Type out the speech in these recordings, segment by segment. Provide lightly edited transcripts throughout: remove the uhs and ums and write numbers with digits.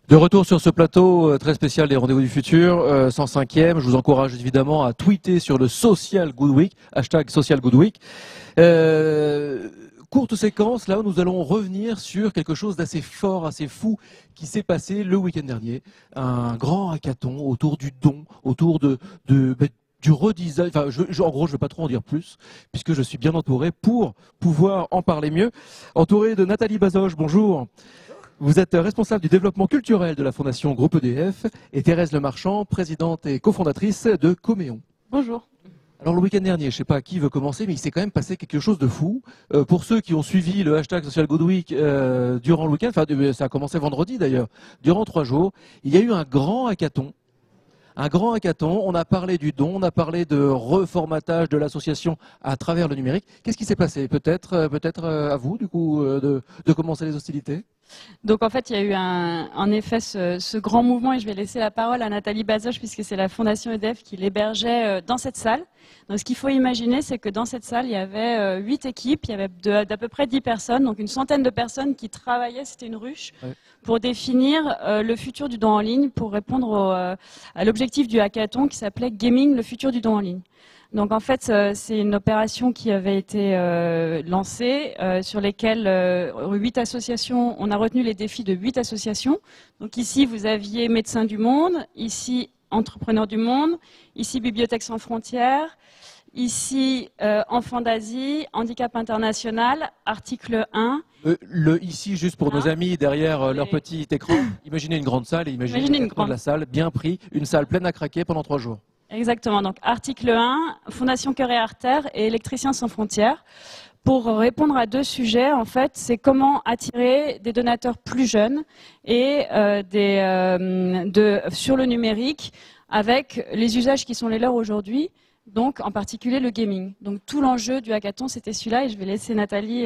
De retour sur ce plateau très spécial des Rendez-vous du Futur, 105e. Je vous encourage évidemment à tweeter sur le Social Good Week, hashtag Social Good Week. Courte séquence, là où nous allons revenir sur quelque chose d'assez fort, assez fou, qui s'est passé le week-end dernier. Un grand hackathon autour du don, autour du redesign. Enfin, en gros, je ne vais pas trop en dire plus, puisque je suis bien entouré pour pouvoir en parler mieux. Entouré de Nathalie Bazoche, bonjour. Vous êtes responsable du développement culturel de la Fondation Groupe EDF et Thérèse Lemarchand, présidente et cofondatrice de Coméon. Bonjour. Alors le week-end dernier, je ne sais pas qui veut commencer, mais il s'est quand même passé quelque chose de fou. Pour ceux qui ont suivi le hashtag Social Good Week durant le week-end, enfin ça a commencé vendredi d'ailleurs, durant 3 jours, il y a eu un grand hackathon. Un grand hackathon, on a parlé du don, on a parlé de reformatage de l'association à travers le numérique. Qu'est-ce qui s'est passé? Peut-être à vous, du coup, de commencer les hostilités? Donc en fait, il y a eu en effet ce grand mouvement et je vais laisser la parole à Nathalie Bazoche puisque c'est la Fondation EDF qui l'hébergeait dans cette salle. Donc ce qu'il faut imaginer, c'est que dans cette salle, il y avait 8 équipes, il y avait d'à peu près 10 personnes, donc une centaine de personnes qui travaillaient, c'était une ruche, pour définir le futur du don en ligne, pour répondre à l'objectif du hackathon qui s'appelait Gaming, le futur du don en ligne. Donc en fait, c'est une opération qui avait été lancée, sur lesquelles 8 associations, on a retenu les défis de 8 associations. Donc ici, vous aviez Médecins du Monde, ici Entrepreneurs du Monde, ici Bibliothèques sans frontières, ici Enfants d'Asie, Handicap International, article 1. Ici, juste pour nos amis derrière leur petit écran, imaginez une grande salle et imaginez une grande salle bien pris, une salle pleine à craquer pendant 3 jours. Exactement. Donc, article 1, Fondation Cœur et Artères et Électriciens sans frontières. Pour répondre à 2 sujets, en fait, c'est comment attirer des donateurs plus jeunes et sur le numérique avec les usages qui sont les leurs aujourd'hui. Donc, en particulier le gaming. Donc, tout l'enjeu du hackathon, c'était celui-là. Et je vais laisser Nathalie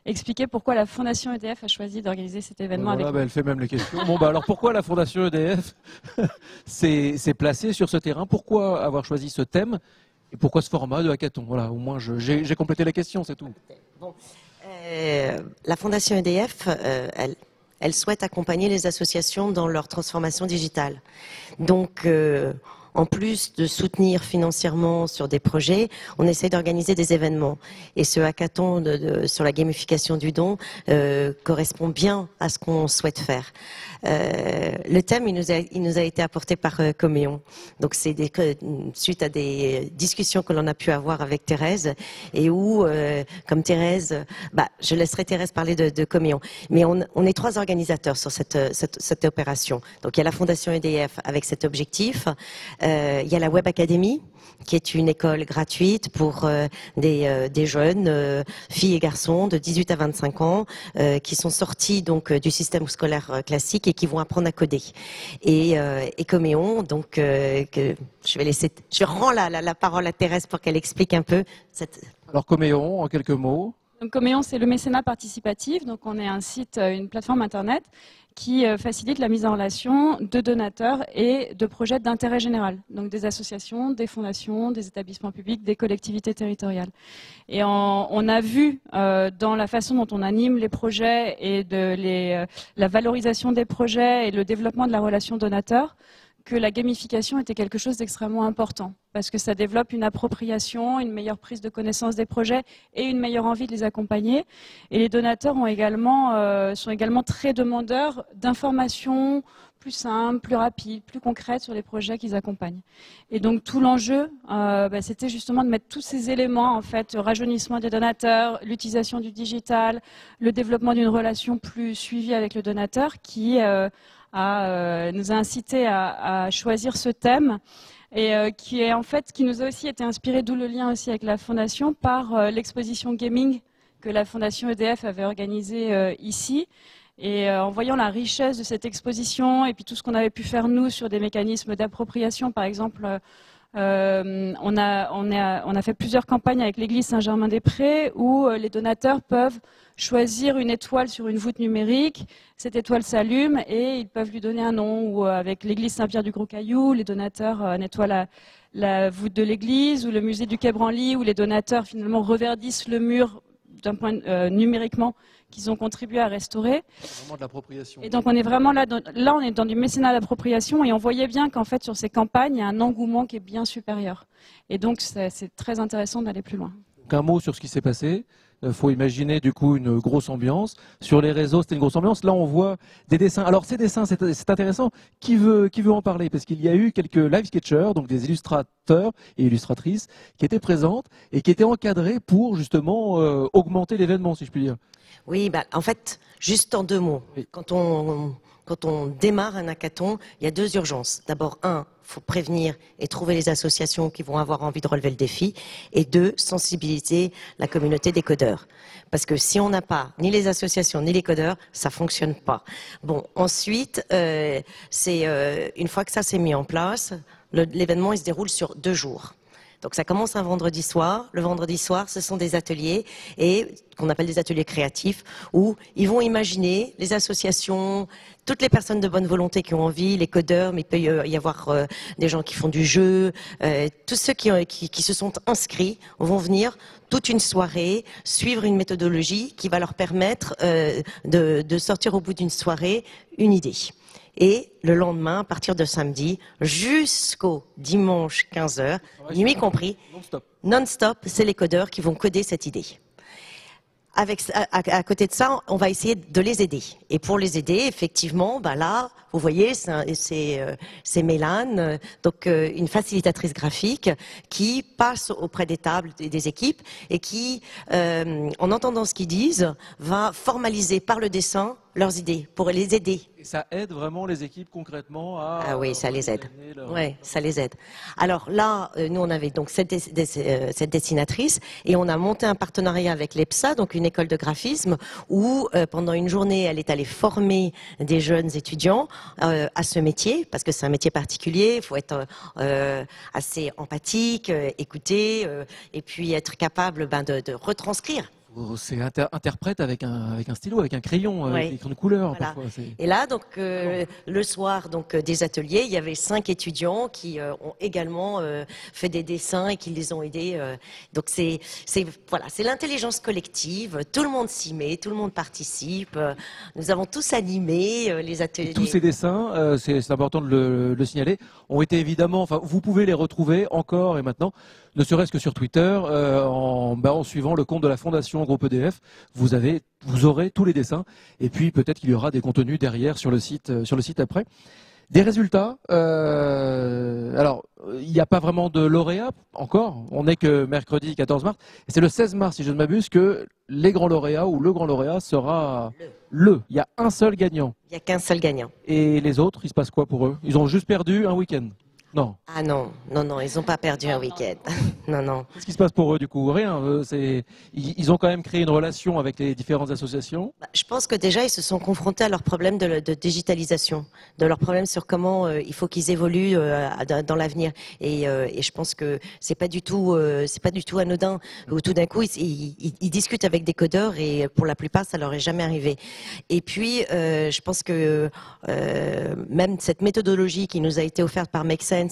expliquer pourquoi la Fondation EDF a choisi d'organiser cet événement avec nous. Elle fait même les questions. Bon, alors pourquoi la Fondation EDF s'est placée sur ce terrain? Pourquoi avoir choisi ce thème? Et pourquoi ce format de hackathon? Voilà, au moins j'ai complété la question, c'est tout. Bon, la Fondation EDF, elle souhaite accompagner les associations dans leur transformation digitale. Donc, en plus de soutenir financièrement sur des projets, on essaie d'organiser des événements. Et ce hackathon sur la gamification du don correspond bien à ce qu'on souhaite faire. Le thème, il nous a été apporté par Coméon. Donc c'est suite à des discussions que l'on a pu avoir avec Thérèse et où, comme Thérèse, je laisserai Thérèse parler de Coméon. Mais on est 3 organisateurs sur cette opération. Donc il y a la Fondation EDF avec cet objectif. Il y a la Web Academy, qui est une école gratuite pour des jeunes, filles et garçons de 18 à 25 ans, qui sont sortis donc du système scolaire classique et qui vont apprendre à coder. Et Coméon, donc je rends la parole à Thérèse pour qu'elle explique un peu Alors Coméon, en quelques mots. Donc, Coméon, c'est le mécénat participatif. Donc, on est un site, une plateforme internet qui facilite la mise en relation de donateurs et de projets d'intérêt général. Donc, des associations, des fondations, des établissements publics, des collectivités territoriales. Et on a vu dans la façon dont on anime les projets et la valorisation des projets et le développement de la relation donateur, que la gamification était quelque chose d'extrêmement important parce que ça développe une appropriation, une meilleure prise de connaissance des projets et une meilleure envie de les accompagner. Et les donateurs sont également très demandeurs d'informations plus simples, plus rapides, plus concrètes sur les projets qu'ils accompagnent. Et donc tout l'enjeu, c'était justement de mettre tous ces éléments, en fait, rajeunissement des donateurs, l'utilisation du digital, le développement d'une relation plus suivie avec le donateur qui nous a incité à choisir ce thème et qui nous a aussi été inspiré, d'où le lien aussi avec la Fondation, par l'exposition gaming que la Fondation EDF avait organisée ici. Et en voyant la richesse de cette exposition et puis tout ce qu'on avait pu faire nous sur des mécanismes d'appropriation, par exemple, on a fait plusieurs campagnes avec l'église Saint-Germain-des-Prés où les donateurs peuvent choisir une étoile sur une voûte numérique, cette étoile s'allume et ils peuvent lui donner un nom. Ou avec l'église Saint-Pierre-du-Gros-Caillou, les donateurs nettoient la voûte de l'église, ou le musée du Quai Branly où les donateurs finalement reverdissent le mur d'un point numériquement qu'ils ont contribué à restaurer. C'est vraiment de l'appropriation. Et donc on est vraiment là, on est dans du mécénat d'appropriation et on voyait bien qu'en fait sur ces campagnes, il y a un engouement qui est bien supérieur. Et donc c'est très intéressant d'aller plus loin. Donc, un mot sur ce qui s'est passé. Faut imaginer du coup une grosse ambiance. Sur les réseaux, c'était une grosse ambiance. Là, on voit des dessins. Alors ces dessins, c'est intéressant. Qui veut en parler? Parce qu'il y a eu quelques live sketchers, donc des illustrateurs et illustratrices, qui étaient présentes et qui étaient encadrés pour justement augmenter l'événement, si je puis dire. Oui, en fait, juste en 2 mots. Oui. Quand on démarre un hackathon, il y a 2 urgences. D'abord, 1, il faut prévenir et trouver les associations qui vont avoir envie de relever le défi. Et 2, sensibiliser la communauté des codeurs. Parce que si on n'a pas ni les associations ni les codeurs, ça fonctionne pas. Bon, ensuite, une fois que ça s'est mis en place, l'événement il se déroule sur 2 jours. Donc ça commence un vendredi soir. Le vendredi soir, ce sont des ateliers qu'on appelle des ateliers créatifs où ils vont imaginer les associations, toutes les personnes de bonne volonté qui ont envie, les codeurs, mais il peut y avoir des gens qui font du jeu, tous ceux qui se sont inscrits vont venir toute une soirée suivre une méthodologie qui va leur permettre de sortir au bout d'une soirée une idée. Et le lendemain, à partir de samedi, jusqu'au dimanche 15h, nuit compris, non-stop, c'est les codeurs qui vont coder cette idée. À côté de ça, on va essayer de les aider. Et pour les aider, effectivement, là, vous voyez, c'est Mélane, donc une facilitatrice graphique qui passe auprès des tables et des équipes et qui, en entendant ce qu'ils disent, va formaliser par le dessin leurs idées pour les aider. Et ça aide vraiment les équipes concrètement à... Ah oui, ça les aide. Ouais, ça les aide. Alors là, nous, on avait donc cette dessinatrice et on a monté un partenariat avec l'EPSA, donc une école de graphisme, où pendant une journée, elle est allée former des jeunes étudiants à ce métier, parce que c'est un métier particulier, il faut être assez empathique, écouter, et puis être capable de retranscrire. C'est interprète avec un stylo, avec un crayon, Ouais. avec une couleur. Voilà. Parfois, et là, donc le soir, donc des ateliers, il y avait 5 étudiants qui ont également fait des dessins et qui les ont aidés. Donc c'est l'intelligence collective. Tout le monde s'y met, tout le monde participe. Nous avons tous animé les ateliers. Et tous ces dessins, c'est important de le signaler, ont été évidemment, enfin, vous pouvez les retrouver encore et maintenant, ne serait-ce que sur Twitter, en suivant le compte de la Fondation Groupe EDF, vous aurez tous les dessins, et puis peut-être qu'il y aura des contenus derrière sur le site après. Des résultats, alors il n'y a pas vraiment de lauréat encore, on n'est que mercredi 14 mars, et c'est le 16 mars, si je ne m'abuse, que les grands lauréats ou le grand lauréat sera il y a un seul gagnant. Il n'y a qu'un seul gagnant. Et les autres, il se passe quoi pour eux? Ils ont juste perdu un week-end? Non. Ah non, ils n'ont pas perdu un week-end. Non. Qu'est-ce qui se passe pour eux du coup? Rien. Ils ont quand même créé une relation avec les différentes associations. Je pense que déjà ils se sont confrontés à leurs problèmes de digitalisation, de leurs problèmes sur comment il faut qu'ils évoluent dans l'avenir. Et je pense que c'est pas du tout anodin. Où tout d'un coup ils discutent avec des codeurs et pour la plupart ça leur est jamais arrivé. Et puis je pense que même cette méthodologie qui nous a été offerte par Make Sense,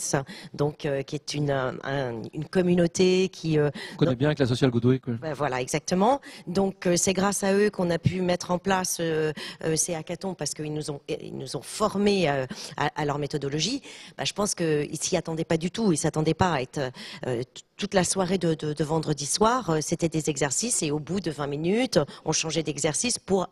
donc qui est une communauté qui On connaît bien avec la Social Good Week. voilà, exactement. Donc c'est grâce à eux qu'on a pu mettre en place ces hackathons parce qu'ils nous ont formés à leur méthodologie. Je pense qu'ils s'y attendaient pas du tout. Ils s'attendaient pas à être toute la soirée de vendredi soir. C'était des exercices et au bout de 20 minutes, on changeait d'exercice pour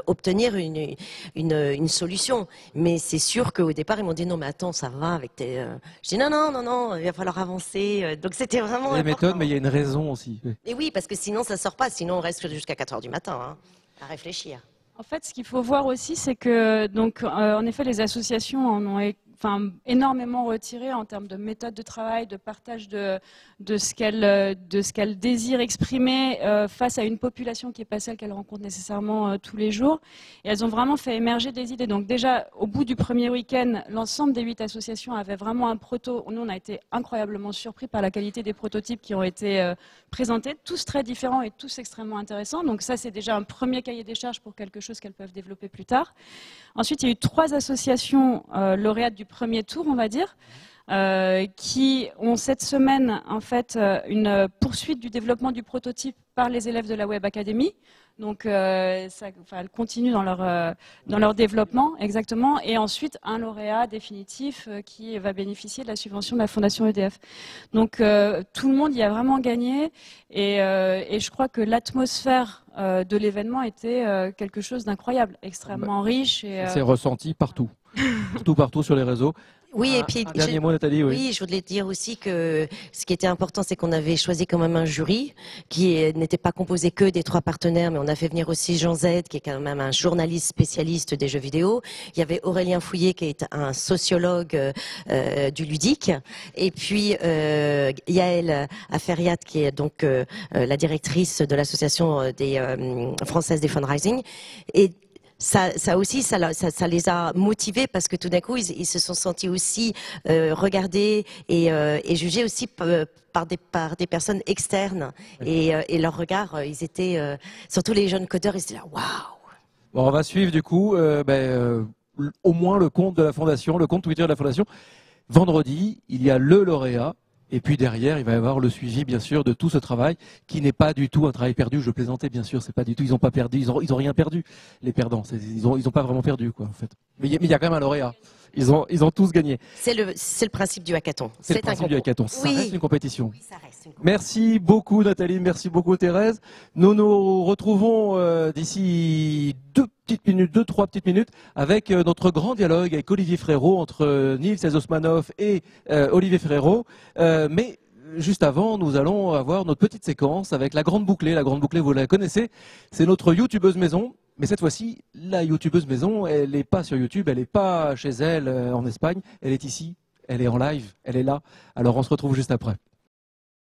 obtenir une solution. Mais c'est sûr qu'au départ, ils m'ont dit non mais attends, ça va avec tes... Je dis non, il va falloir avancer. Donc c'était vraiment Il y a des important. méthodes, mais il y a une raison aussi. Et oui, parce que sinon ça sort pas, sinon on reste jusqu'à 4h du matin à réfléchir. En fait, ce qu'il faut voir aussi, c'est que, donc, en effet, les associations en ont énormément retiré en termes de méthode de travail, de partage de ce qu'elles désirent exprimer face à une population qui n'est pas celle qu'elles rencontrent nécessairement tous les jours. Et elles ont vraiment fait émerger des idées. Donc déjà, au bout du premier week-end, l'ensemble des 8 associations avaient vraiment un proto. Nous, on a été incroyablement surpris par la qualité des prototypes qui ont été présentés, tous très différents et tous extrêmement intéressants. Donc ça, c'est déjà un premier cahier des charges pour quelque chose qu'elles peuvent développer plus tard. Ensuite, il y a eu 3 associations lauréates du premier tour, on va dire, qui ont cette semaine en fait une poursuite du développement du prototype par les élèves de la Web Academy. Donc, elles continuent dans leur développement, exactement. Et ensuite, un lauréat définitif qui va bénéficier de la subvention de la Fondation EDF. Donc, tout le monde y a vraiment gagné. Et je crois que l'atmosphère de l'événement était quelque chose d'incroyable, extrêmement riche. C'est ressenti partout. Partout sur les réseaux. Oui, et puis, dernier mot, Nathalie. Oui, je voulais dire aussi que ce qui était important, c'est qu'on avait choisi quand même un jury qui n'était pas composé que des 3 partenaires, mais on a fait venir aussi Jean Z, qui est quand même un journaliste spécialiste des jeux vidéo. Il y avait Aurélien Fouillé, qui est un sociologue du ludique. Et puis, Yael Aferiat, qui est donc la directrice de l'association des française des fundraising. Et ça aussi, ça les a motivés parce que tout d'un coup, ils se sont sentis aussi regardés et jugés aussi par des personnes externes. Et leur regard, ils étaient, surtout les jeunes codeurs, ils étaient là, waouh! Bon, on va suivre du coup au moins le compte de la Fondation, le compte Twitter de la Fondation. Vendredi, il y a le lauréat. Et puis derrière, il va y avoir le suivi, bien sûr, de tout ce travail qui n'est pas du tout un travail perdu. Je plaisantais, bien sûr, c'est pas du tout. Ils n'ont pas perdu, ils ont rien perdu. Les perdants, ils ont pas vraiment perdu, quoi, en fait. Mais il y a quand même un lauréat. Ils ont tous gagné. C'est le principe du hackathon. C'est le principe du hackathon. Ça reste une compétition. Oui, ça reste une compétition. Merci beaucoup, Nathalie. Merci beaucoup, Thérèse. Nous nous retrouvons d'ici 2-3 petites minutes avec notre grand dialogue avec Olivier Frérot entre Nils Osmanov et Olivier Frérot. Mais juste avant, nous allons avoir notre petite séquence avec la grande bouclée. La grande bouclée, vous la connaissez. C'est notre youtubeuse maison. Mais cette fois-ci, la youtubeuse maison, elle n'est pas sur YouTube, elle n'est pas chez elle en Espagne. Elle est ici, elle est en live, elle est là. Alors on se retrouve juste après.